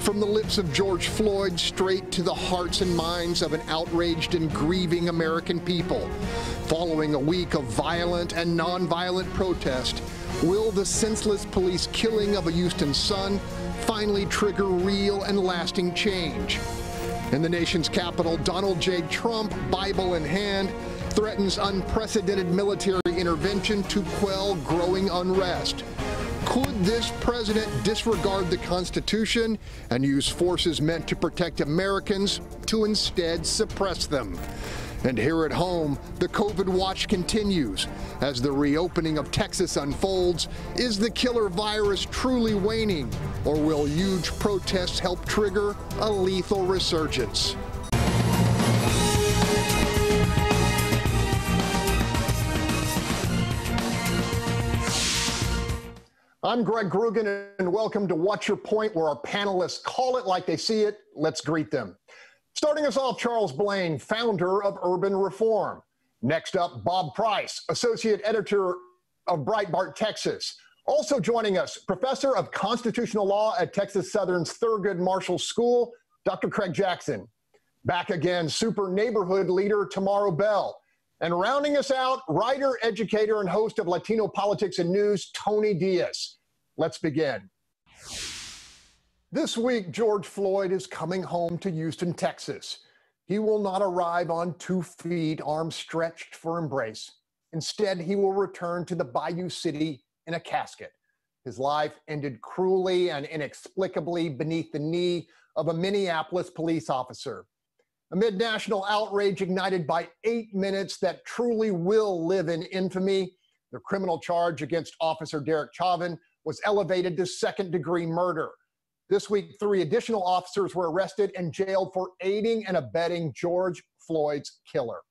From the lips of George Floyd straight to the hearts and minds of an outraged and grieving American people. Following a week of violent and nonviolent protest, will the senseless police killing of a Houston son finally trigger real and lasting change? In the nation's capital, Donald J. Trump, Bible in hand, threatens unprecedented military intervention to quell growing unrest. Could this president disregard the Constitution and use forces meant to protect Americans to instead suppress them? And here at home, the COVID watch continues. As the reopening of Texas unfolds, is the killer virus truly waning, or will huge protests help trigger a lethal resurgence? I'm Greg Groogan, and welcome to What's Your Point, where our panelists call it like they see it. Let's greet them. Starting us off, Charles Blaine, founder of Urban Reform. Next up, Bob Price, associate editor of Breitbart, Texas. Also joining us, professor of constitutional law at Texas Southern's Thurgood Marshall School, Dr. Craig Jackson. Back again, super neighborhood leader Tamara Bell. And rounding us out, writer, educator, and host of Latino Politics and News, Tony Diaz. Let's begin. This week, George Floyd is coming home to Houston, Texas. He will not arrive on 2 feet, arms stretched for embrace. Instead, he will return to the Bayou City in a casket. His life ended cruelly and inexplicably beneath the knee of a Minneapolis police officer. Amid national outrage ignited by 8 minutes that truly will live in infamy, the criminal charge against Officer Derek Chauvin was elevated to second-degree murder. This week, 3 additional officers were arrested and jailed for aiding and abetting George Floyd's killer.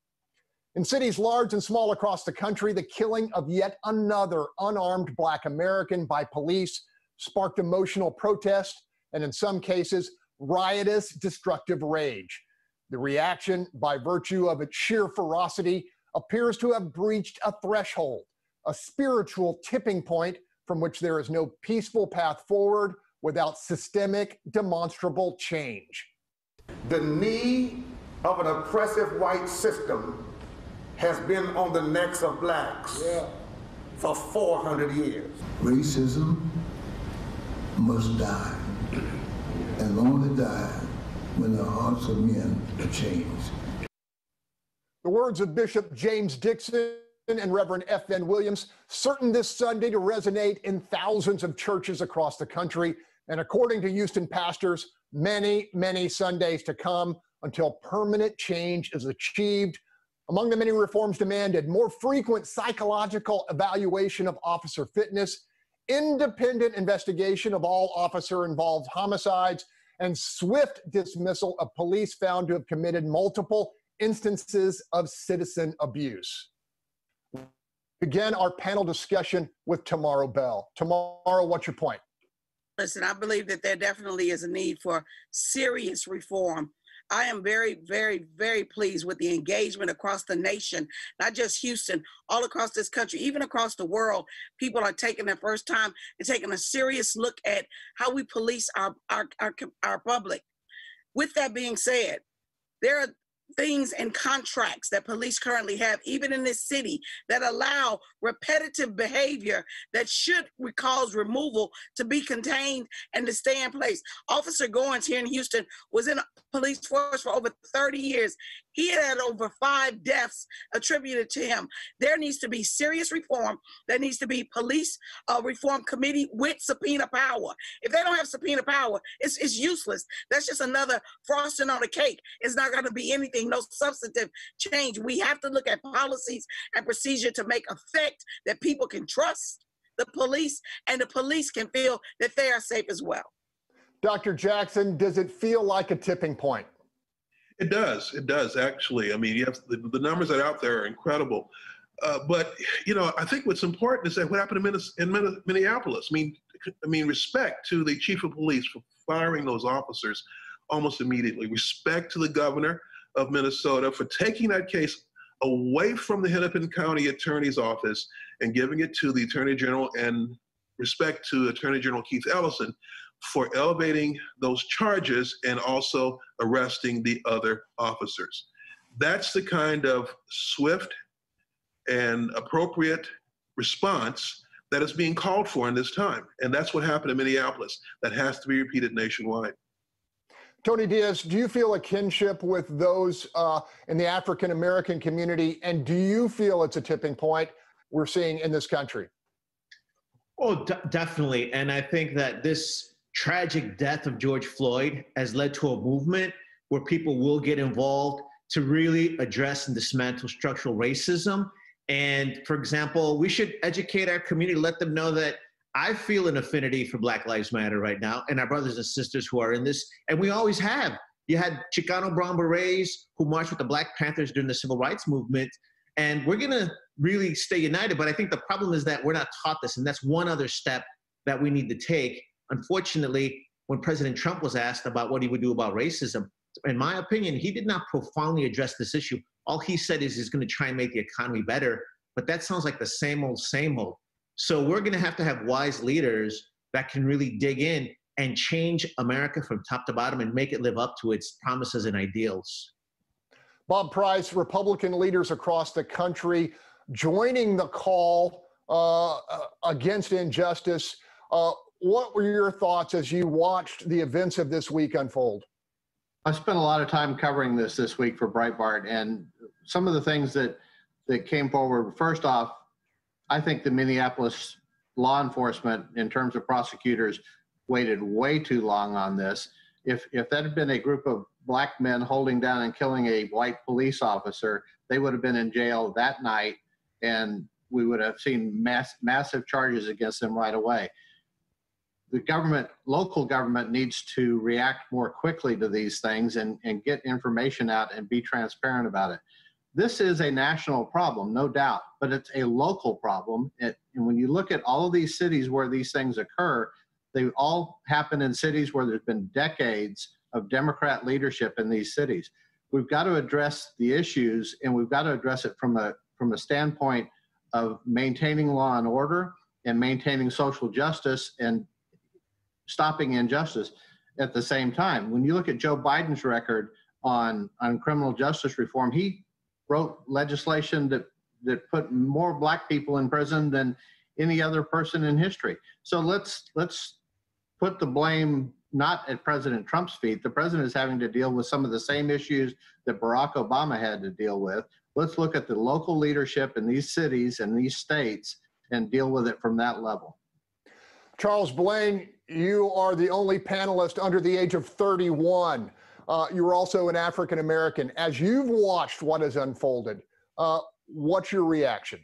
In cities large and small across the country, the killing of yet another unarmed Black American by police sparked emotional protest and, in some cases, riotous, destructive rage. The reaction, by virtue of its sheer ferocity, appears to have breached a threshold, a spiritual tipping point from which there is no peaceful path forward without systemic, demonstrable change. The knee of an oppressive white system has been on the necks of blacks for 400 years. Racism must die, and only die when the hearts of men are changed. The words of Bishop James Dixon and Reverend F.N. Williams, certain this Sunday to resonate in thousands of churches across the country, and according to Houston pastors, many, many Sundays to come until permanent change is achieved. Among the many reforms demanded, more frequent psychological evaluation of officer fitness, independent investigation of all officer-involved homicides, and swift dismissal of police found to have committed multiple instances of citizen abuse. Begin our panel discussion with Tamara Bell. Tamara, what's your point? Listen, I believe that there definitely is a need for serious reform. I am very, very, very pleased with the engagement across the nation, not just Houston, all across this country, even across the world. People are taking their first time and taking a serious look at how we police our public. With that being said, there are things and contracts that police currently have, even in this city, that allow repetitive behavior that should cause removal to be contained and to stay in place. Officer Goins here in Houston was in a police force for over 30 years. He had over 5 deaths attributed to him. There needs to be serious reform. There needs to be police reform committee with subpoena power. If they don't have subpoena power, it's useless. That's just another frosting on the cake. It's not going to be anything, no substantive change. We have to look at policies and procedure to make effect that people can trust the police, and the police can feel that they are safe as well. Dr. Jackson, does it feel like a tipping point? It does actually. I mean, yes, the numbers that are out there are incredible. But, you know, I think what's important is that what happened in Minneapolis. I mean, respect to the chief of police for firing those officers almost immediately. Respect to the governor of Minnesota for taking that case away from the Hennepin County Attorney's Office and giving it to the Attorney General, and respect to Attorney General Keith Ellison for elevating those charges and also arresting the other officers. That's the kind of swift and appropriate response that is being called for in this time. And that's what happened in Minneapolis. That has to be repeated nationwide. Tony Diaz, do you feel a kinship with those in the African-American community? And do you feel it's a tipping point we're seeing in this country? Oh, definitely. And I think that this tragic death of George Floyd has led to a movement where people will get involved to really address and dismantle structural racism. And for example, we should educate our community, let them know that I feel an affinity for Black Lives Matter right now, and our brothers and sisters who are in this, and we always have. You had Chicano Brown Berets who marched with the Black Panthers during the Civil Rights Movement, and we're gonna really stay united. But I think the problem is that we're not taught this, and that's one other step that we need to take. Unfortunately, when President Trump was asked about what he would do about racism, in my opinion, he did not profoundly address this issue. All he said is he's gonna try and make the economy better, but that sounds like the same old, same old. So we're gonna have to have wise leaders that can really dig in and change America from top to bottom and make it live up to its promises and ideals. Bob Price, Republican leaders across the country joining the call against injustice. What were your thoughts as you watched the events of this week unfold? I spent a lot of time covering this week for Breitbart, and some of the things that came forward. First off, I think the Minneapolis law enforcement, in terms of prosecutors, waited way too long on this. If that had been a group of Black men holding down and killing a white police officer, they would have been in jail that night, and we would have seen massive charges against them right away. The government, local government, needs to react more quickly to these things and get information out and be transparent about it. This is a national problem, no doubt, but it's a local problem. And when you look at all of these cities where these things occur, they all happen in cities where there's been decades of Democrat leadership in these cities. We've got to address the issues, and we've got to address it from a standpoint of maintaining law and order and maintaining social justice and stopping injustice at the same time. When you look at Joe Biden's record on criminal justice reform, he wrote legislation that put more Black people in prison than any other person in history. So let's put the blame not at President Trump's feet. The president is having to deal with some of the same issues that Barack Obama had to deal with. Let's look at the local leadership in these cities and these states and deal with it from that level. Charles Blaine, you are the only panelist under the age of 31. You're also an African American. As you've watched what has unfolded, what's your reaction?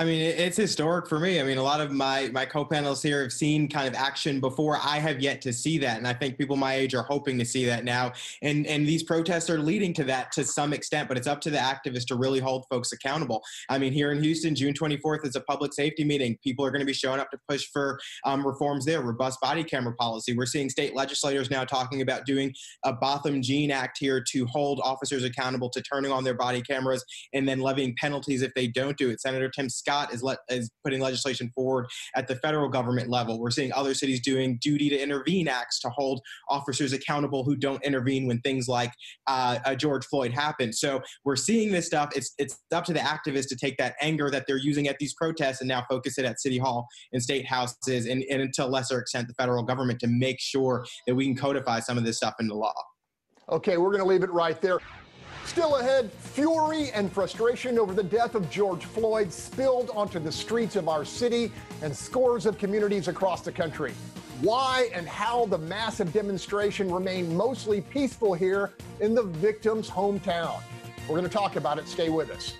I mean, it's historic for me. I mean, a lot of my co-panelists here have seen kind of action before. I have yet to see that. And I think people my age are hoping to see that now. And these protests are leading to that to some extent, but it's up to the activists to really hold folks accountable. I mean, here in Houston, June 24th is a public safety meeting. People are going to be showing up to push for reforms there, robust body camera policy. We're seeing state legislators now talking about doing a Botham-Jean Act here to hold officers accountable to turning on their body cameras and then levying penalties if they don't do it. Senator Tim Scott is putting legislation forward at the federal government level. We're seeing other cities doing duty to intervene acts to hold officers accountable who don't intervene when things like George Floyd happened. So we're seeing this stuff. It's up to the activists to take that anger that they're using at these protests and now focus it at city hall and state houses and to a lesser extent the federal government to make sure that we can codify some of this stuff into law. Okay, we're going to leave it right there. Still ahead, fury and frustration over the death of George Floyd spilled onto the streets of our city and scores of communities across the country. Why and how the massive demonstration remained mostly peaceful here in the victim's hometown. We're going to talk about it. Stay with us.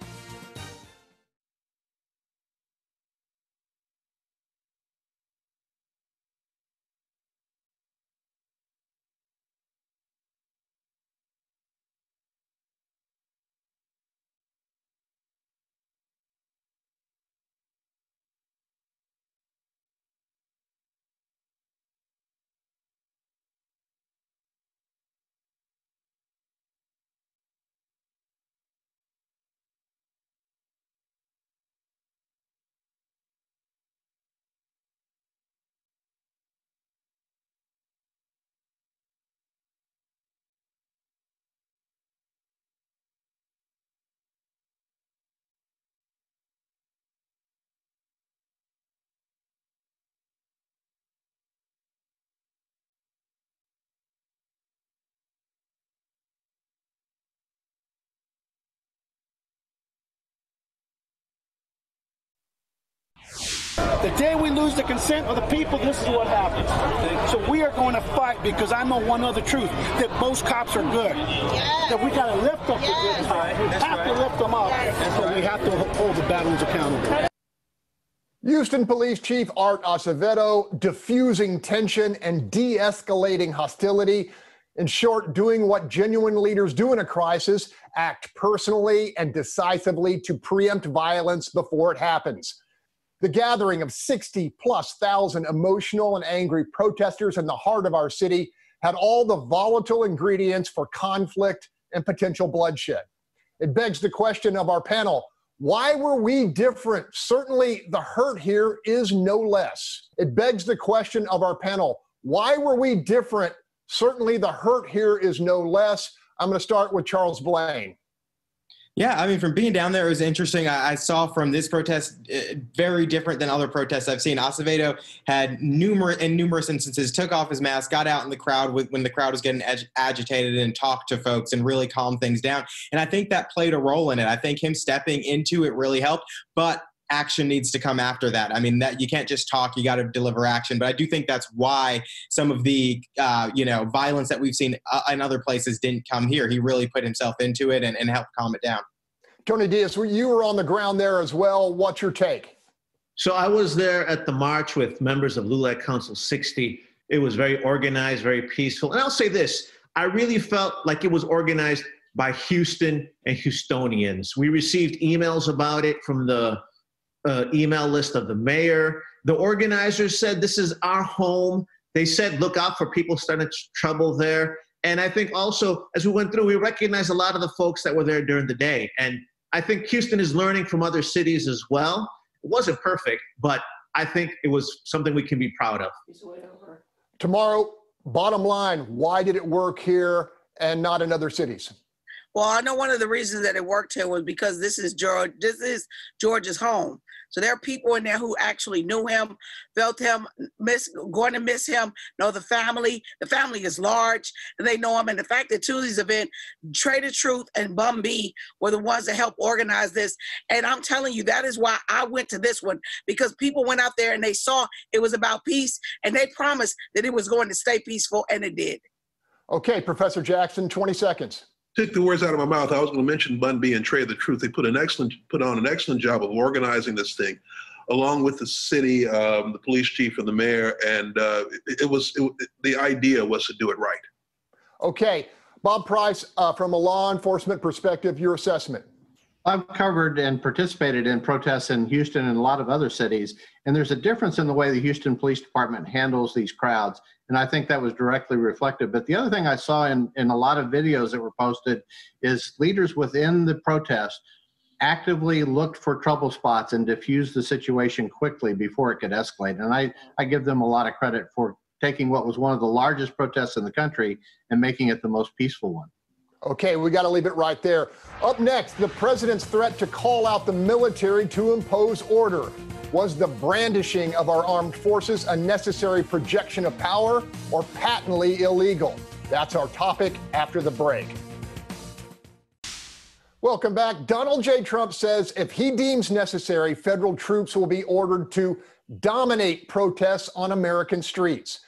The day we lose the consent of the people, this is what happens. So we are going to fight, because I know one other truth, that most cops are good. Yes. That we got to lift up the good side. We have to lift them up, but we have to hold the bad ones accountable. Houston Police Chief Art Acevedo diffusing tension and de-escalating hostility. In short, doing what genuine leaders do in a crisis, act personally and decisively to preempt violence before it happens. The gathering of 60,000+ emotional and angry protesters in the heart of our city had all the volatile ingredients for conflict and potential bloodshed. It begs the question of our panel, why were we different? Certainly the hurt here is no less. It begs the question of our panel, why were we different? Certainly the hurt here is no less. I'm going to start with Charles Blaine. Yeah, I mean, from being down there, it was interesting. I saw from this protest, very different than other protests I've seen. Acevedo had numerous instances, took off his mask, got out in the crowd when the crowd was getting agitated, and talked to folks and really calmed things down. And I think that played a role in it. I think him stepping into it really helped, but action needs to come after that. I mean, that you can't just talk, you got to deliver action. But I do think that's why some of the, violence that we've seen in other places didn't come here. He really put himself into it and helped calm it down. Tony Diaz, you were on the ground there as well. What's your take? So I was there at the march with members of LULAC Council 60. It was very organized, very peaceful. And I'll say this, I really felt like it was organized by Houston and Houstonians. We received emails about it from the email list of the mayor. The organizers said, this is our home. They said, look out for people starting trouble there. And I think also, as we went through, we recognized a lot of the folks that were there during the day. And I think Houston is learning from other cities as well. It wasn't perfect, but I think it was something we can be proud of. Tomorrow, bottom line, why did it work here and not in other cities? Well, I know one of the reasons that it worked here was because this is George's home. So there are people in there who actually knew him, felt him, going to miss him, know the family. The family is large, and they know him. And the fact that Tuesday's event, Trader Truth and Bum B were the ones that helped organize this. And I'm telling you, that is why I went to this one, because people went out there and they saw it was about peace, and they promised that it was going to stay peaceful, and it did. Okay, Professor Jackson, 20 seconds. Took the words out of my mouth. I was going to mention Bun B and Trade the Truth. They put on an excellent job of organizing this thing, along with the city, the police chief, and the mayor. And the idea was to do it right. Okay, Bob Price, from a law enforcement perspective, your assessment. I've covered and participated in protests in Houston and a lot of other cities, and there's a difference in the way the Houston Police Department handles these crowds, and I think that was directly reflected. But the other thing I saw in a lot of videos that were posted is leaders within the protest actively looked for trouble spots and diffused the situation quickly before it could escalate. And I give them a lot of credit for taking what was one of the largest protests in the country and making it the most peaceful one. Okay, we got to leave it right there. Up next, the president's threat to call out the military to impose order. Was the brandishing of our armed forces a necessary projection of power or patently illegal? That's our topic after the break. Welcome back. Donald J. Trump says if he deems necessary, federal troops will be ordered to dominate protests on American streets.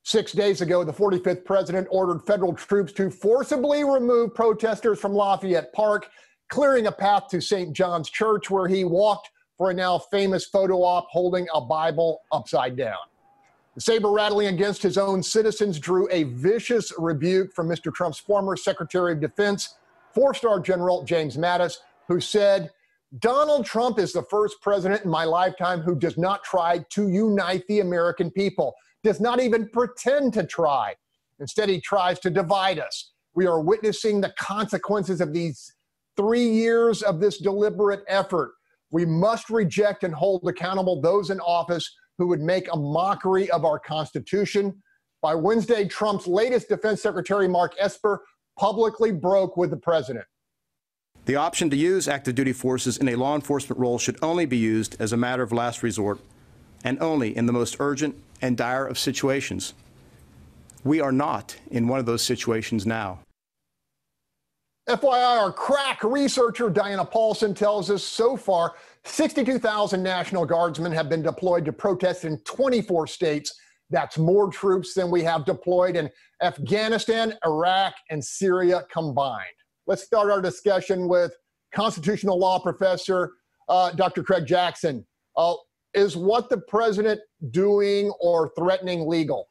6 days ago, the 45th president ordered federal troops to forcibly remove protesters from Lafayette Park, clearing a path to St. John's Church, where he walked for a now famous photo op holding a Bible upside down. The saber rattling against his own citizens drew a vicious rebuke from Mr. Trump's former Secretary of Defense, four-star General James Mattis, who said, "Donald Trump is the first president in my lifetime who does not try to unite the American people. Does not even pretend to try. Instead, he tries to divide us. We are witnessing the consequences of these 3 years of this deliberate effort. We must reject and hold accountable those in office who would make a mockery of our Constitution." By Wednesday, Trump's latest Defense Secretary, Mark Esper, publicly broke with the president. The option to use active duty forces in a law enforcement role should only be used as a matter of last resort and only in the most urgent and dire of situations. We are not in one of those situations now. FYI, our crack researcher Diana Paulson tells us so far 62,000 National Guardsmen have been deployed to protest in 24 states. That's more troops than we have deployed in Afghanistan, Iraq, and Syria combined. Let's start our discussion with constitutional law professor Dr. Craig Jackson. Is what the president doing or threatening legal?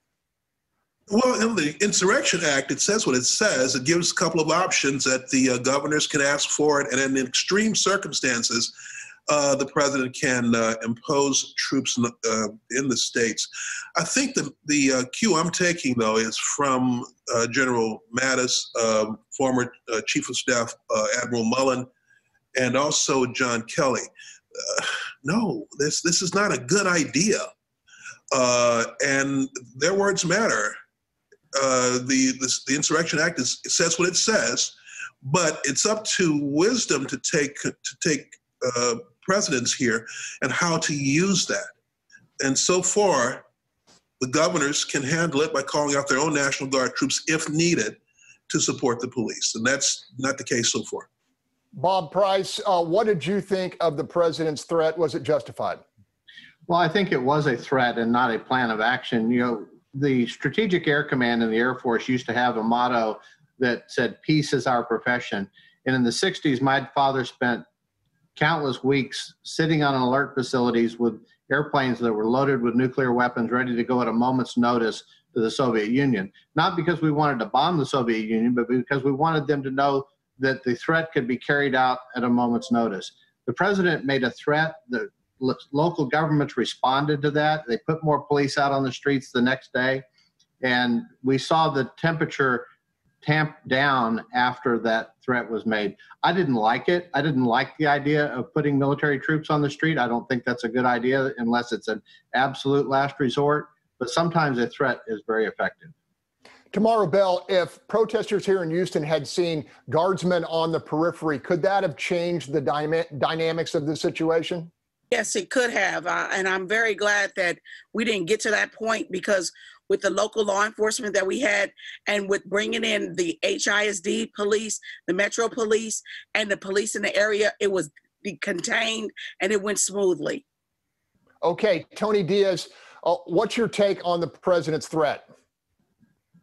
Well, in the Insurrection Act, it says what it says. It gives a couple of options that the governors can ask for it, and in extreme circumstances, the president can impose troops in the states. I think the cue I'm taking, though, is from General Mattis, former Chief of Staff Admiral Mullen, and also John Kelly. No, this is not a good idea, and their words matter. The Insurrection Act says what it says, but it's up to wisdom to take precedence here and how to use that. And so far, the governors can handle it by calling out their own National Guard troops if needed to support the police, and that's not the case so far. Bob Price, what did you think of the president's threat? Was it justified? Well, I think it was a threat and not a plan of action. You know, the Strategic Air Command in the Air Force used to have a motto that said, "Peace is our profession." And in the 60s, my father spent countless weeks sitting on alert facilities with airplanes that were loaded with nuclear weapons, ready to go at a moment's notice to the Soviet Union. Not because we wanted to bomb the Soviet Union, but because we wanted them to know that the threat could be carried out at a moment's notice. The president made a threat. The local governments responded to that. They put more police out on the streets the next day. And we saw the temperature tamp down after that threat was made. I didn't like it. I didn't like the idea of putting military troops on the street. I don't think that's a good idea unless it's an absolute last resort. But sometimes a threat is very effective. Tomorrow, Bell, if protesters here in Houston had seen guardsmen on the periphery, could that have changed the dynamics of the situation? Yes, it could have. And I'm very glad that we didn't get to that point, because with the local law enforcement that we had, and with bringing in the HISD police, the Metro Police, and the police in the area, it was contained and it went smoothly. Okay, Tony Diaz, what's your take on the president's threat?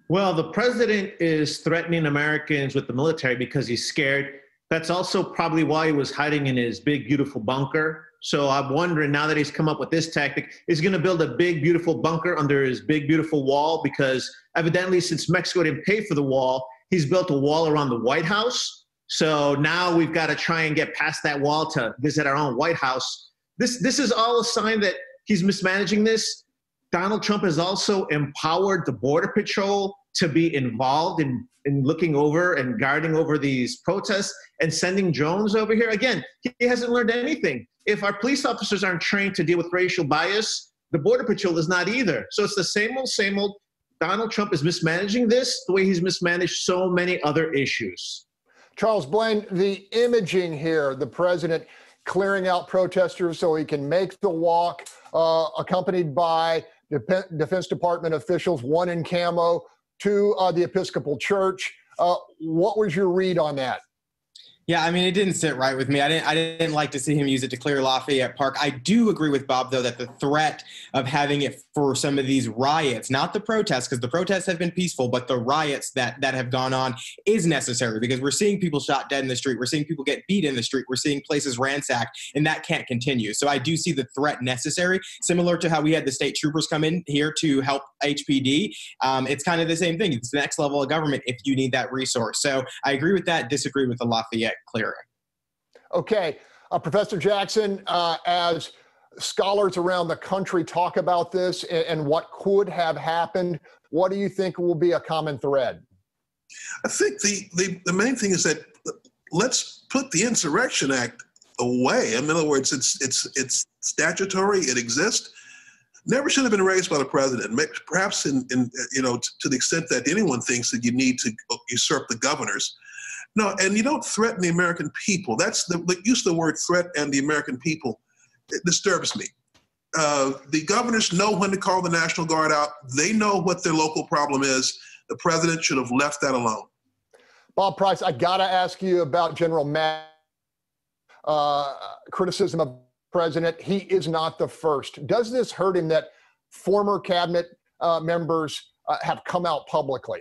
Well, the president is threatening Americans with the military because he's scared. That's also probably why he was hiding in his big, beautiful bunker. So I'm wondering, now that he's come up with this tactic, is he going to build a big, beautiful bunker under his big, beautiful wall? Because evidently, since Mexico didn't pay for the wall, he's built a wall around the White House. So now we've got to try and get past that wall to visit our own White House. This is all a sign that he's mismanaging this. Donald Trump has also empowered the Border Patrol to be involved in looking over and guarding over these protests and sending drones over here. Again, he hasn't learned anything. If our police officers aren't trained to deal with racial bias, the Border Patrol is not either. So it's the same old, same old. Donald Trump is mismanaging this the way he's mismanaged so many other issues. Charles Blaine, the imaging here, the president clearing out protesters so he can make the walk, accompanied by Defense Department officials, one in camo, to the Episcopal Church. What was your read on that? Yeah, I mean, it didn't sit right with me. I didn't like to see him use it to clear Lafayette Park. I do agree with Bob, though, that the threat of having it for some of these riots, not the protests, because the protests have been peaceful, but the riots that have gone on is necessary, because we're seeing people shot dead in the street. We're seeing people get beat in the street. We're seeing places ransacked, and that can't continue. So I do see the threat necessary, similar to how we had the state troopers come in here to help HPD. It's kind of the same thing. It's the next level of government if you need that resource. So I agree with that, disagree with the Lafayette clearing. Okay, Professor Jackson, as scholars around the country talk about this and what could have happened, what do you think will be a common thread? I think the main thing is that let's put the Insurrection Act away. In other words, it's statutory, it exists. Never should have been raised by the president. Perhaps to the extent that anyone thinks that you need to usurp the governors. No, and you don't threaten the American people. That's the use of the word threat and the American people. It disturbs me. The governors know when to call the National Guard out. They know what their local problem is. The president should have left that alone. Bob Price, I got to ask you about General Matt criticism of the president. He is not the first. Does this hurt him that former cabinet members have come out publicly?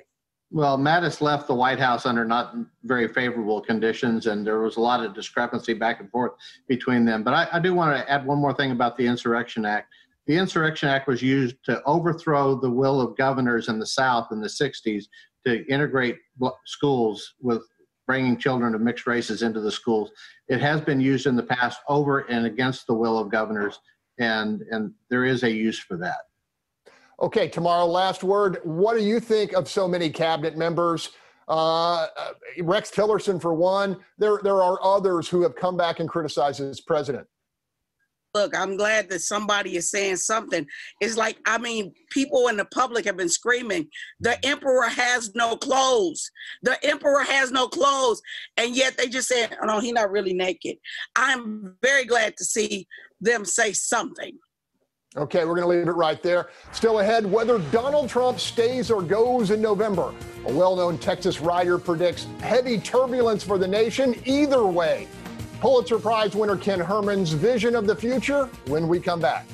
Well, Mattis left the White House under not very favorable conditions, and there was a lot of discrepancy back and forth between them. But I do want to add one more thing about the Insurrection Act. The Insurrection Act was used to overthrow the will of governors in the South in the 60s to integrate schools with bringing children of mixed races into the schools. It has been used in the past over and against the will of governors, and there is a use for that. Okay, tomorrow, last word. What do you think of so many cabinet members? Rex Tillerson, for one. There are others who have come back and criticized this president. Look, I'm glad that somebody is saying something. It's like, I mean, people in the public have been screaming, the emperor has no clothes. The emperor has no clothes. And yet they just said, oh, no, he's not really naked. I'm very glad to see them say something. Okay, we're going to leave it right there. Still ahead, whether Donald Trump stays or goes in November. A well-known Texas writer predicts heavy turbulence for the nation either way. Pulitzer Prize winner Ken Herman's vision of the future when we come back.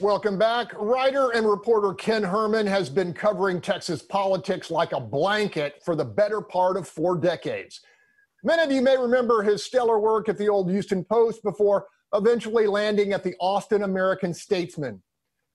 Welcome back. Writer and reporter Ken Herman has been covering Texas politics like a blanket for the better part of 4 decades. Many of you may remember his stellar work at the old Houston Post before eventually landing at the Austin American-Statesman.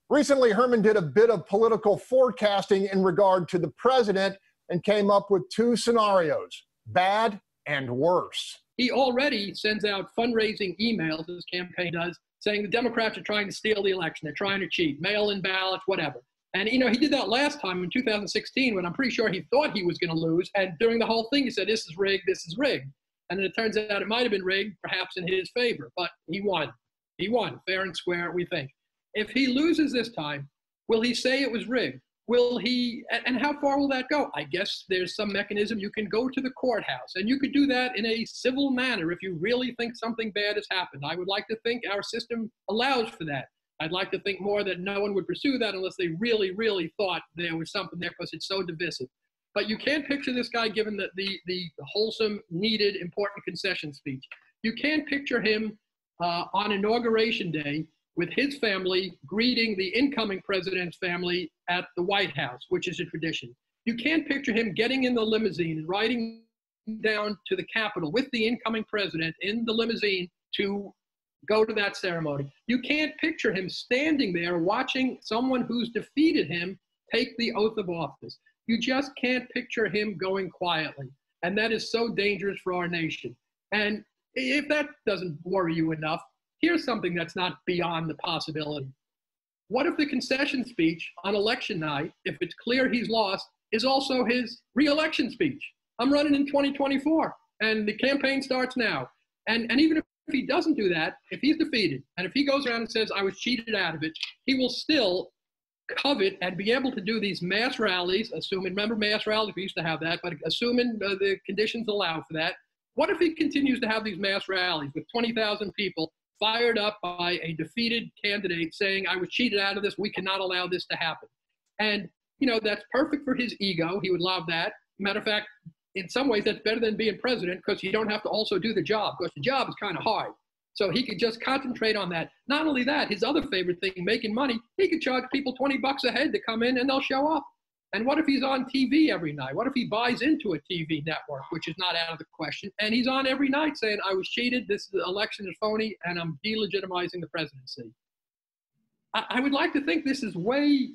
Recently, Herman did a bit of political forecasting in regard to the president and came up with 2 scenarios, bad and worse. He already sends out fundraising emails, his campaign does, saying the Democrats are trying to steal the election. They're trying to cheat, mail-in ballots, whatever. And, you know, he did that last time in 2016 when I'm pretty sure he thought he was going to lose. And during the whole thing, he said, this is rigged, this is rigged. And then it turns out it might have been rigged, perhaps in his favor. But he won. He won, fair and square, we think. If he loses this time, will he say it was rigged? Will he, and how far will that go? I guess there's some mechanism. You can go to the courthouse, and you could do that in a civil manner if you really think something bad has happened. I would like to think our system allows for that. I'd like to think more that no one would pursue that unless they really, really thought there was something there, because it's so divisive. But you can't picture this guy giving the wholesome, needed, important concession speech. You can't picture him on Inauguration Day with his family greeting the incoming president's family at the White House, which is a tradition. You can't picture him getting in the limousine and riding down to the Capitol with the incoming president in the limousine to go to that ceremony. You can't picture him standing there watching someone who's defeated him take the oath of office. You just can't picture him going quietly. And that is so dangerous for our nation. And if that doesn't worry you enough, here's something that's not beyond the possibility. What if the concession speech on election night, if it's clear he's lost, is also his re-election speech? I'm running in 2024, and the campaign starts now. And even if he doesn't do that, if he's defeated, and if he goes around and says, I was cheated out of it, he will still covet and be able to do these mass rallies, assuming, remember mass rallies, we used to have that, but assuming the conditions allow for that. What if he continues to have these mass rallies with 20,000 people fired up by a defeated candidate saying, I was cheated out of this, we cannot allow this to happen? And, you know, that's perfect for his ego. He would love that. Matter of fact, in some ways, that's better than being president, because you don't have to also do the job, because the job is kind of hard. So he could just concentrate on that. Not only that, his other favorite thing, making money, he could charge people $20 a head to come in and they'll show up. And what if he's on TV every night? What if he buys into a TV network, which is not out of the question, and he's on every night saying, I was cheated, this election is phony, and I'm delegitimizing the presidency? I would like to think this is way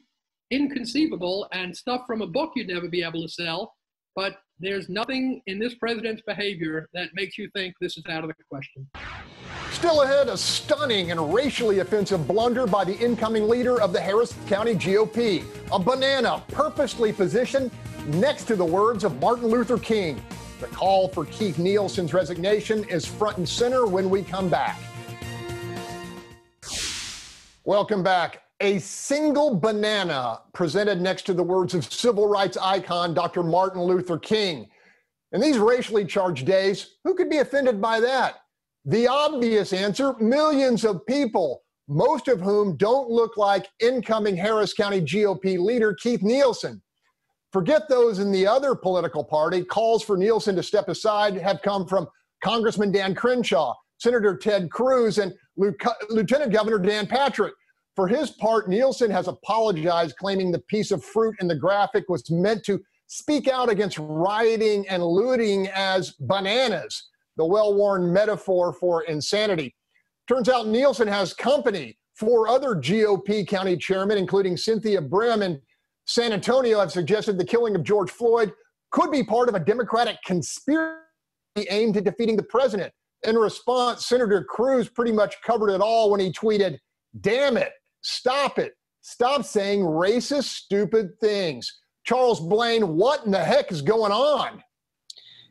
inconceivable and stuff from a book you'd never be able to sell, but there's nothing in this president's behavior that makes you think this is out of the question. Still ahead, a stunning and racially offensive blunder by the incoming leader of the Harris County GOP. A banana purposely positioned next to the words of Martin Luther King. The call for Keith Nielsen's resignation is front and center when we come back. Welcome back. A single banana presented next to the words of civil rights icon Dr. Martin Luther King. In these racially charged days, who could be offended by that? The obvious answer, millions of people, most of whom don't look like incoming Harris County GOP leader Keith Nielsen. Forget those in the other political party. Calls for Nielsen to step aside have come from Congressman Dan Crenshaw, Senator Ted Cruz, and Lieutenant Governor Dan Patrick. For his part, Nielsen has apologized, claiming the piece of fruit in the graphic was meant to speak out against rioting and looting as bananas, the well-worn metaphor for insanity. Turns out Nielsen has company. 4 other GOP county chairmen, including Cynthia Brim in San Antonio, have suggested the killing of George Floyd could be part of a Democratic conspiracy aimed at defeating the president. In response, Senator Cruz pretty much covered it all when he tweeted, "Damn it, stop it. Stop saying racist, stupid things." Charles Blaine, what in the heck is going on?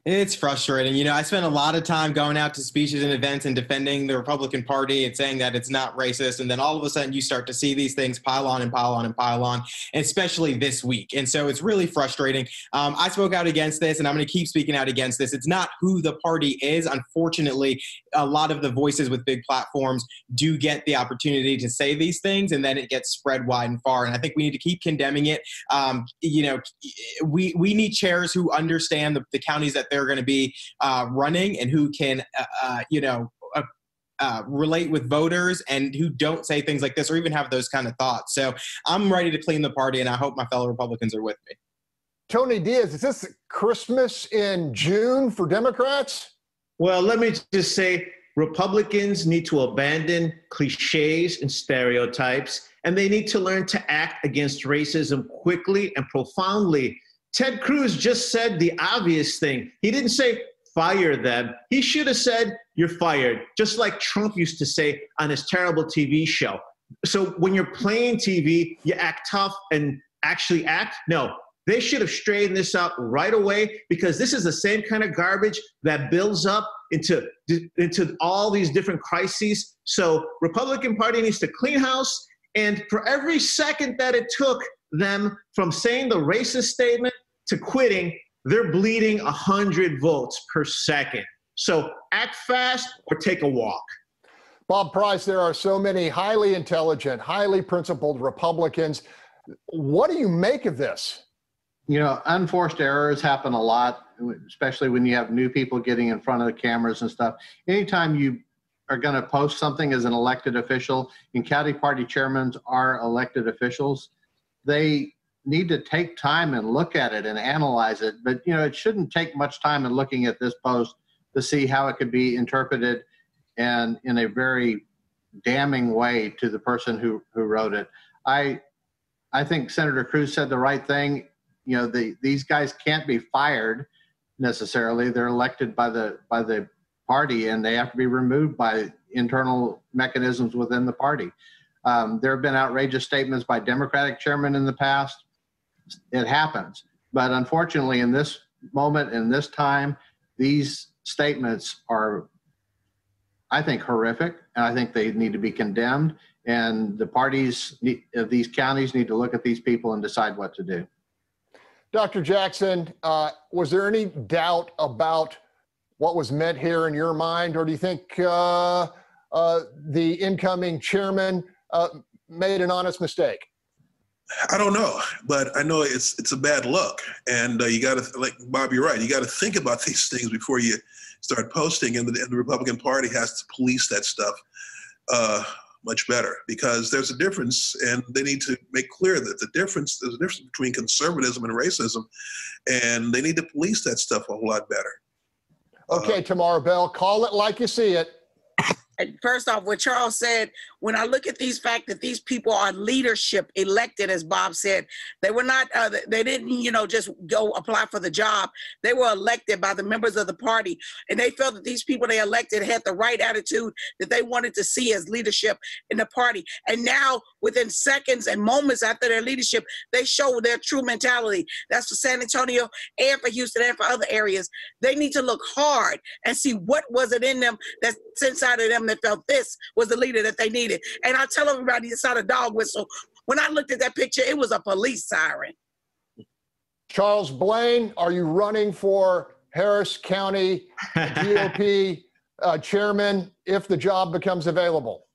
It's frustrating. You know, I spent a lot of time going out to speeches and events and defending the Republican Party and saying that it's not racist. And then all of a sudden you start to see these things pile on and pile on and pile on, especially this week. And so it's really frustrating. I spoke out against this, and I'm going to keep speaking out against this. It's not who the party is. Unfortunately, a lot of the voices with big platforms do get the opportunity to say these things, and then it gets spread wide and far. And I think we need to keep condemning it. You know, we need chairs who understand the counties that they're going to be running, and who can, relate with voters, and who don't say things like this or even have those kind of thoughts. So I'm ready to clean the party, and I hope my fellow Republicans are with me. Tony Diaz, is this Christmas in June for Democrats? Well, let me just say, Republicans need to abandon cliches and stereotypes, and they need to learn to act against racism quickly and profoundly. Ted Cruz just said the obvious thing. He didn't say fire them. He should have said you're fired, just like Trump used to say on his terrible TV show. So when you're playing TV, you act tough and actually act? No, they should have straightened this out right away, because this is the same kind of garbage that builds up into all these different crises. So Republican Party needs to clean house, and for every second that it took them from saying the racist statement to quitting, they're bleeding 100 votes per second. So act fast or take a walk. Bob Price, there are so many highly intelligent, highly principled Republicans. What do you make of this? You know, unforced errors happen a lot, especially when you have new people getting in front of the cameras and stuff. Anytime you are going to post something as an elected official, and county party chairmen are elected officials, they need to take time and look at it and analyze it. But, you know, it shouldn't take much time in looking at this post to see how it could be interpreted and in a very damning way to the person who wrote it. I think Senator Cruz said the right thing. You know, these guys can't be fired necessarily. They're elected by the party, and they have to be removed by internal mechanisms within the party. There have been outrageous statements by Democratic chairmen in the past. It happens. But unfortunately, in this moment, in this time, these statements are, I think, horrific, and I think they need to be condemned. And the parties of these counties need to look at these people and decide what to do. Dr. Jackson, was there any doubt about what was meant here in your mind, or do you think the incoming chairman made an honest mistake? I don't know, but I know it's a bad look, and you got to, like Bob, you're right. You got to think about these things before you start posting, and the Republican Party has to police that stuff much better, because there's a difference, and they need to make clear that there's a difference between conservatism and racism, and they need to police that stuff a whole lot better. Okay, Tamara Bell, call it like you see it. First off, what Charles said, when I look at these fact that these people are leadership elected, as Bob said, they were not, they didn't, just go apply for the job. They were elected by the members of the party, and they felt that these people they elected had the right attitude that they wanted to see as leadership in the party. And now, within seconds and moments after their leadership, they show their true mentality. That's for San Antonio and for Houston and for other areas. They need to look hard and see what was it in them that's inside of them that felt this was the leader that they needed. And I tell everybody, it's not a dog whistle. When I looked at that picture, it was a police siren. Charles Blaine, are you running for Harris County GOP chairman if the job becomes available?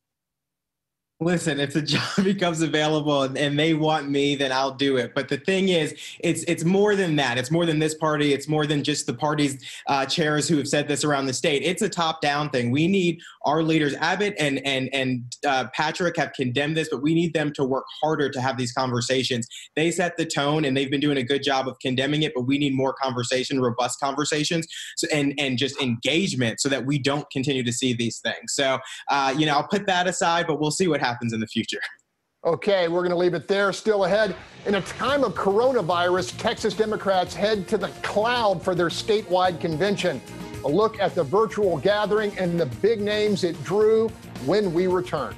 Listen, if the job becomes available and they want me, then I'll do it. But the thing is, it's more than that. It's more than this party. It's more than just the party's chairs who have said this around the state. It's a top-down thing. We need our leaders. Abbott and Patrick have condemned this, but we need them to work harder to have these conversations. They set the tone, and they've been doing a good job of condemning it, but we need more conversation, robust conversations, and just engagement so that we don't continue to see these things. So, I'll put that aside, but we'll see what happens in the future. Okay, we're going to leave it there. Still ahead, in a time of coronavirus, Texas Democrats head to the cloud for their statewide convention. A look at the virtual gathering and the big names it drew when we return.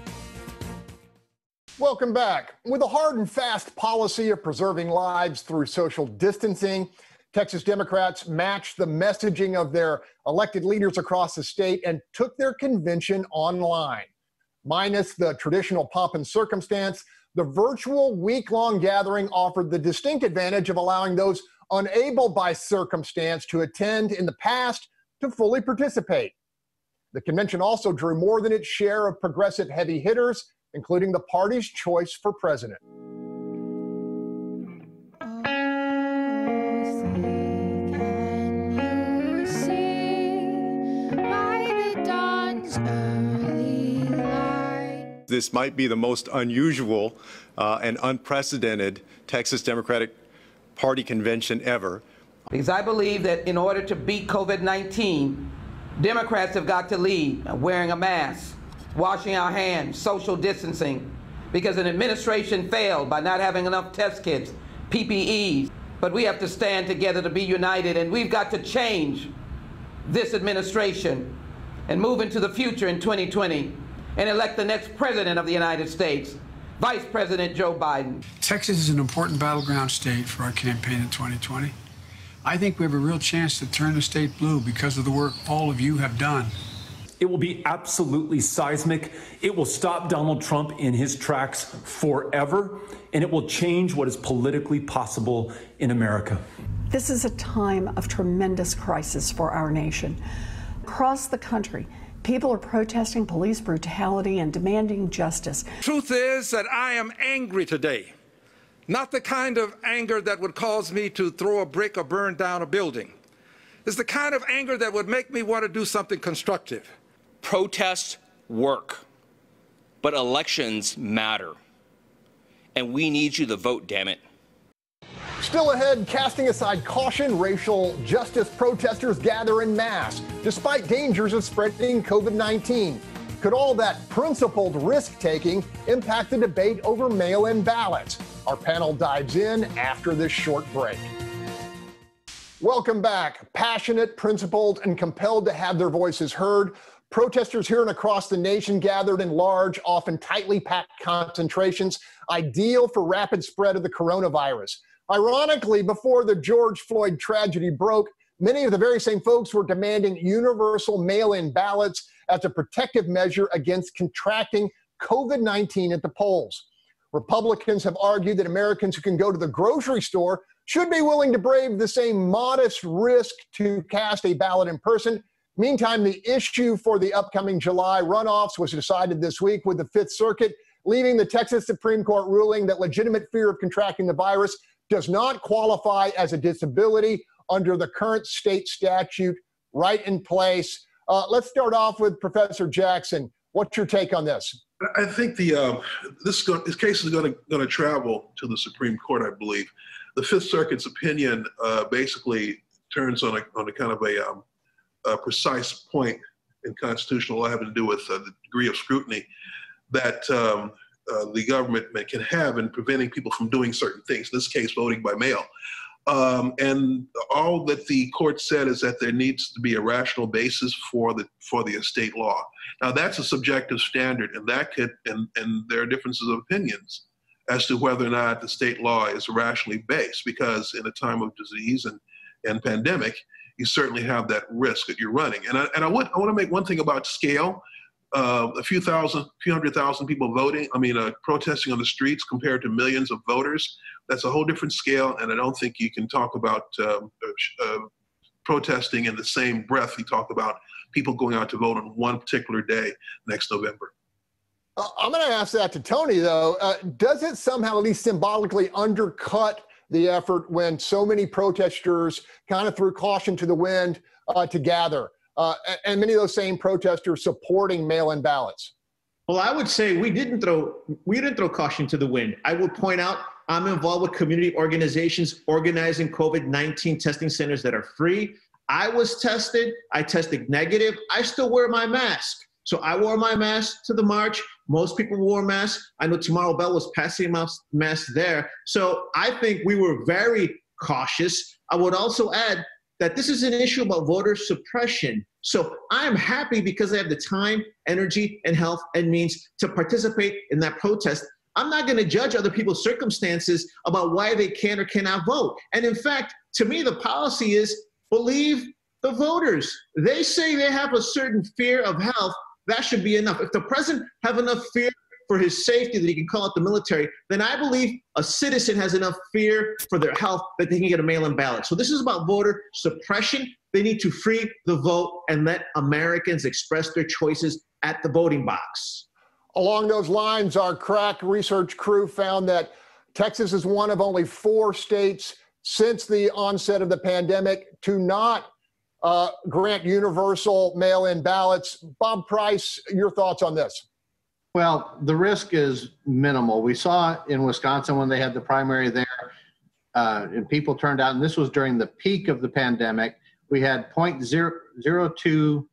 Welcome back. With a hard and fast policy of preserving lives through social distancing, Texas Democrats matched the messaging of their elected leaders across the state and took their convention online. Minus the traditional pomp and circumstance, the virtual week-long gathering offered the distinct advantage of allowing those unable by circumstance to attend in the past to fully participate. The convention also drew more than its share of progressive heavy hitters, including the party's choice for president. This might be the most unusual and unprecedented Texas Democratic Party convention ever. Because I believe that in order to beat COVID-19, Democrats have got to lead wearing a mask, washing our hands, social distancing, because an administration failed by not having enough test kits, PPEs. But we have to stand together to be united, and we've got to change this administration and move into the future in 2020. And elect the next president of the United States, Vice President Joe Biden. Texas is an important battleground state for our campaign in 2020. I think we have a real chance to turn the state blue because of the work all of you have done. It will be absolutely seismic. It will stop Donald Trump in his tracks forever, and it will change what is politically possible in America. This is a time of tremendous crisis for our nation. Across the country, people are protesting police brutality and demanding justice. Truth is that I am angry today. Not the kind of anger that would cause me to throw a brick or burn down a building. It's the kind of anger that would make me want to do something constructive. Protests work, but elections matter. And we need you to vote, damn it. Still ahead, casting aside caution, racial justice protesters gather en masse, despite dangers of spreading COVID-19. Could all that principled risk-taking impact the debate over mail-in ballots? Our panel dives in after this short break. Welcome back. Passionate, principled, and compelled to have their voices heard, protesters here and across the nation gathered in large, often tightly packed concentrations, ideal for rapid spread of the coronavirus. Ironically, before the George Floyd tragedy broke, many of the very same folks were demanding universal mail-in ballots as a protective measure against contracting COVID-19 at the polls. Republicans have argued that Americans who can go to the grocery store should be willing to brave the same modest risk to cast a ballot in person. Meantime, the issue for the upcoming July runoffs was decided this week with the Fifth Circuit, leaving the Texas Supreme Court ruling that legitimate fear of contracting the virus does not qualify as a disability under the current state statute right in place. Let's start off with Professor Jackson. What's your take on this? I think this case is going to travel to the Supreme Court, I believe. The Fifth Circuit's opinion basically turns on a kind of a precise point in constitutional law having to do with the degree of scrutiny that the government can have in preventing people from doing certain things, in this case, voting by mail. And all that the court said is that there needs to be a rational basis for the state law. Now, that's a subjective standard, and and there are differences of opinions as to whether or not the state law is rationally based, because in a time of disease and pandemic, you certainly have that risk that you're running. And I want to make one thing about scale. A few hundred thousand people protesting on the streets compared to millions of voters. That's a whole different scale, and I don't think you can talk about protesting in the same breath you talk about people going out to vote on one particular day next November. I'm going to ask that to Tony, though. Does it somehow, at least symbolically, undercut the effort when so many protesters kind of threw caution to the wind to gather, and many of those same protesters supporting mail-in ballots? Well, I would say we didn't throw caution to the wind. I would point out I'm involved with community organizations organizing COVID-19 testing centers that are free. I was tested. I tested negative. I still wear my mask. So I wore my mask to the march. Most people wore masks. I know Tomorrow Bell was passing masks there. So I think we were very cautious. I would also add that this is an issue about voter suppression. So I'm happy because I have the time, energy, and health and means to participate in that protest. I'm not going to judge other people's circumstances about why they can or cannot vote. And in fact, to me, the policy is believe the voters. They say they have a certain fear of health. That should be enough. If the president have enough fear for his safety that he can call out the military, then I believe a citizen has enough fear for their health that they can get a mail-in ballot. So this is about voter suppression. They need to free the vote and let Americans express their choices at the voting box. Along those lines, our crack research crew found that Texas is one of only 4 states since the onset of the pandemic to not grant universal mail-in ballots. Bob Price, your thoughts on this? Well, the risk is minimal. We saw in Wisconsin when they had the primary there, and people turned out, and this was during the peak of the pandemic. We had 0.002,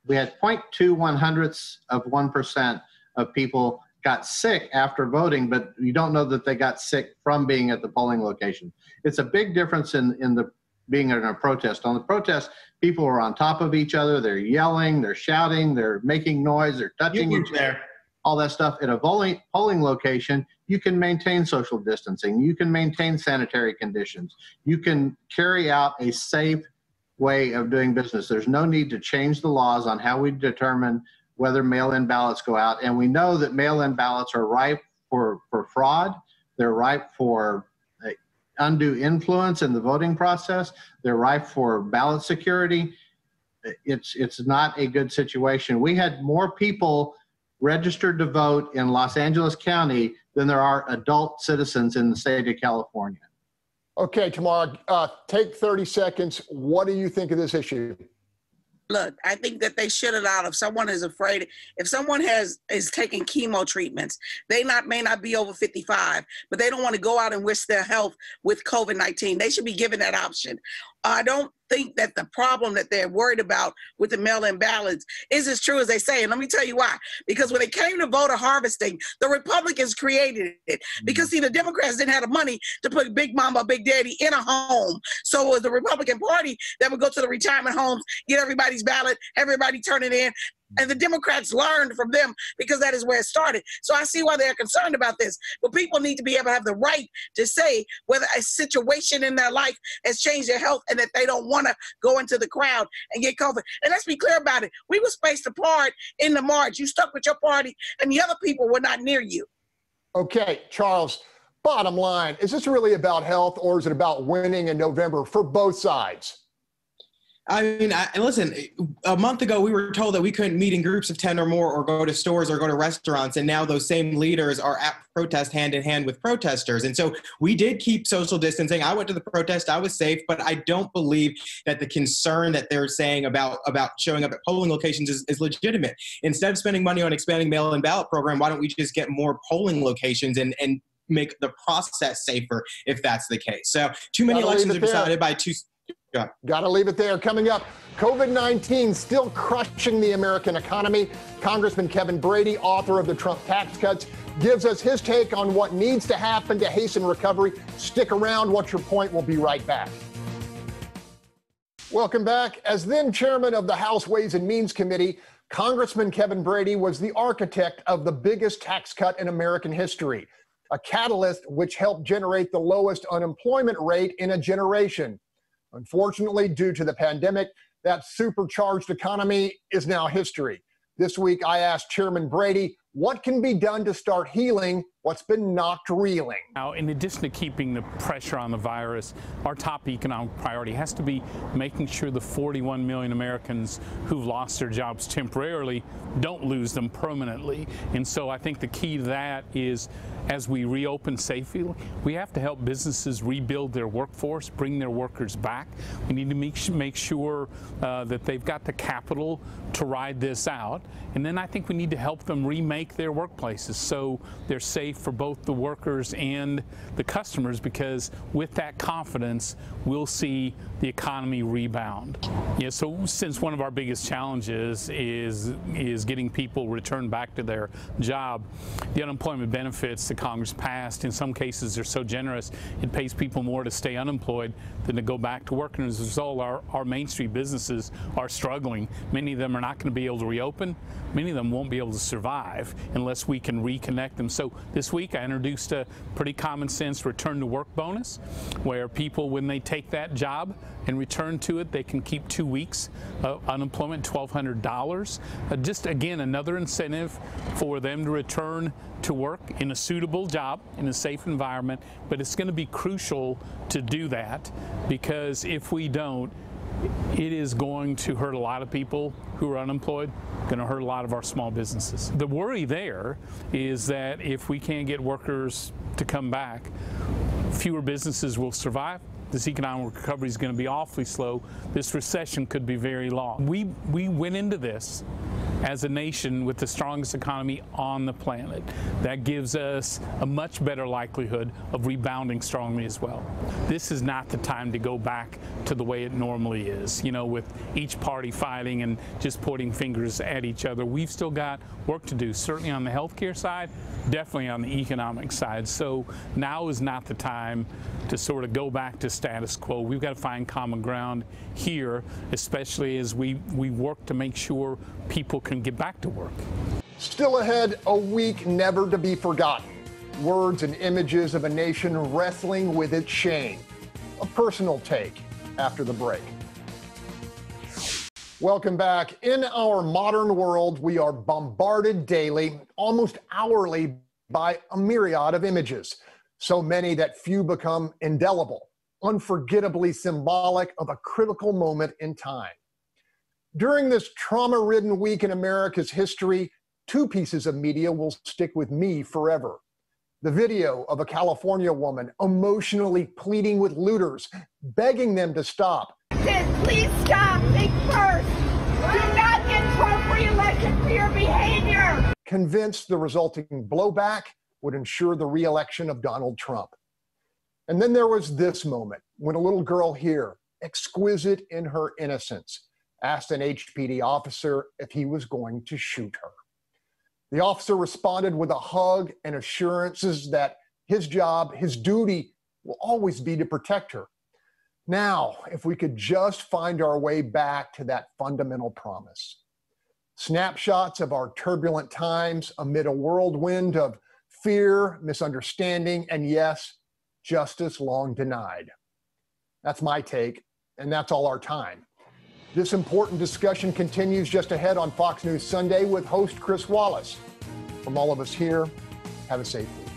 we had 0.2 of people got sick after voting, but you don't know that they got sick from being at the polling location. It's a big difference in the being in a protest. On the protest, people are on top of each other. They're yelling, they're shouting, they're making noise, they're touching each other. All that stuff. At a polling location, you can maintain social distancing. You can maintain sanitary conditions. You can carry out a safe way of doing business. There's no need to change the laws on how we determine whether mail-in ballots go out. And we know that mail-in ballots are ripe for fraud. They're ripe for undue influence in the voting process. They're ripe for ballot security. It's not a good situation. We had more people registered to vote in Los Angeles County than there are adult citizens in the state of California. Okay, Tamara, take 30 seconds. What do you think of this issue? Look, I think that they should allow, if someone is afraid, if someone is taking chemo treatments, they may not be over 55, but they don't want to go out and risk their health with COVID-19. They should be given that option. I don't think that the problem that they're worried about with the mail-in ballots is as true as they say. And let me tell you why. Because when it came to voter harvesting, the Republicans created it. Because, see, the Democrats didn't have the money to put Big Mama, Big Daddy in a home. So it was the Republican Party that would go to the retirement homes, get everybody's ballot, everybody turn it in. And the Democrats learned from them because that is where it started. So I see why they're concerned about this. But people need to be able to have the right to say whether a situation in their life has changed their health and that they don't want to go into the crowd and get COVID. And let's be clear about it. We were spaced apart in the march. You stuck with your party and the other people were not near you. Okay, Charles, bottom line, is this really about health or is it about winning in November for both sides? I mean, listen, a month ago, we were told that we couldn't meet in groups of 10 or more or go to stores or go to restaurants. And now those same leaders are at protest hand in hand with protesters. And so we did keep social distancing. I went to the protest. I was safe. But I don't believe that the concern that they're saying about showing up at polling locations is legitimate. Instead of spending money on expanding mail-in ballot program, why don't we just get more polling locations and make the process safer if that's the case? So too many elections are decided by two. Got to leave it there. Coming up, COVID-19 still crushing the American economy. Congressman Kevin Brady, author of the Trump tax cuts, gives us his take on what needs to happen to hasten recovery. Stick around. What's your point? We'll be right back. Welcome back. As then chairman of the House Ways and Means Committee, Congressman Kevin Brady was the architect of the biggest tax cut in American history, a catalyst which helped generate the lowest unemployment rate in a generation. Unfortunately, due to the pandemic, that supercharged economy is now history. This week, I asked Chairman Brady what can be done to start healing what's been knocked reeling. Now, in addition to keeping the pressure on the virus, our top economic priority has to be making sure the 41 million Americans who've lost their jobs temporarily don't lose them permanently. And so I think the key to that is, as we reopen safely, we have to help businesses rebuild their workforce, bring their workers back. We need to make sure that they've got the capital to ride this out. And then I think we need to help them remake their workplaces so they're safe for both the workers and the customers, because with that confidence, we'll see the economy rebound. Yeah, so since one of our biggest challenges is getting people returned back to their job, the unemployment benefits that Congress passed, in some cases they're so generous, it pays people more to stay unemployed than to go back to work. And as a result, our Main Street businesses are struggling. Many of them are not going to be able to reopen. Many of them won't be able to survive unless we can reconnect them. So this week I introduced a pretty common sense return to work bonus, where people, when they take that job and return to it, they can keep 2 weeks of unemployment, $1,200. Just again, another incentive for them to return to work in a suitable job, in a safe environment. But it's going to be crucial to do that, because if we don't, it is going to hurt a lot of people who are unemployed, going to hurt a lot of our small businesses. The worry there is that if we can't get workers to come back, fewer businesses will survive. This economic recovery is going to be awfully slow. This recession could be very long. We went into this as a nation with the strongest economy on the planet. That gives us a much better likelihood of rebounding strongly as well. This is not the time to go back to the way it normally is, you know, with each party fighting and just pointing fingers at each other. We've still got work to do, certainly on the healthcare side, definitely on the economic side. So now is not the time to sort of go back to status quo. We've got to find common ground here, especially as we work to make sure people can get back to work. Still ahead, a week never to be forgotten. Words and images of a nation wrestling with its shame. A personal take after the break. Welcome back. In our modern world, we are bombarded daily, almost hourly, by a myriad of images. So many that few become indelible, unforgettably symbolic of a critical moment in time. During this trauma-ridden week in America's history, two pieces of media will stick with me forever. The video of a California woman emotionally pleading with looters, begging them to stop. Please stop. Think first. Do not get Trump re-elected for your behavior. Convinced the resulting blowback would ensure the re-election of Donald Trump. And then there was this moment when a little girl here, exquisite in her innocence, asked an HPD officer if he was going to shoot her. The officer responded with a hug and assurances that his job, his duty, will always be to protect her. Now, if we could just find our way back to that fundamental promise. Snapshots of our turbulent times amid a whirlwind of fear, misunderstanding, and yes, justice long denied. That's my take, and that's all our time. This important discussion continues just ahead on Fox News Sunday with host Chris Wallace. From all of us here, have a safe week.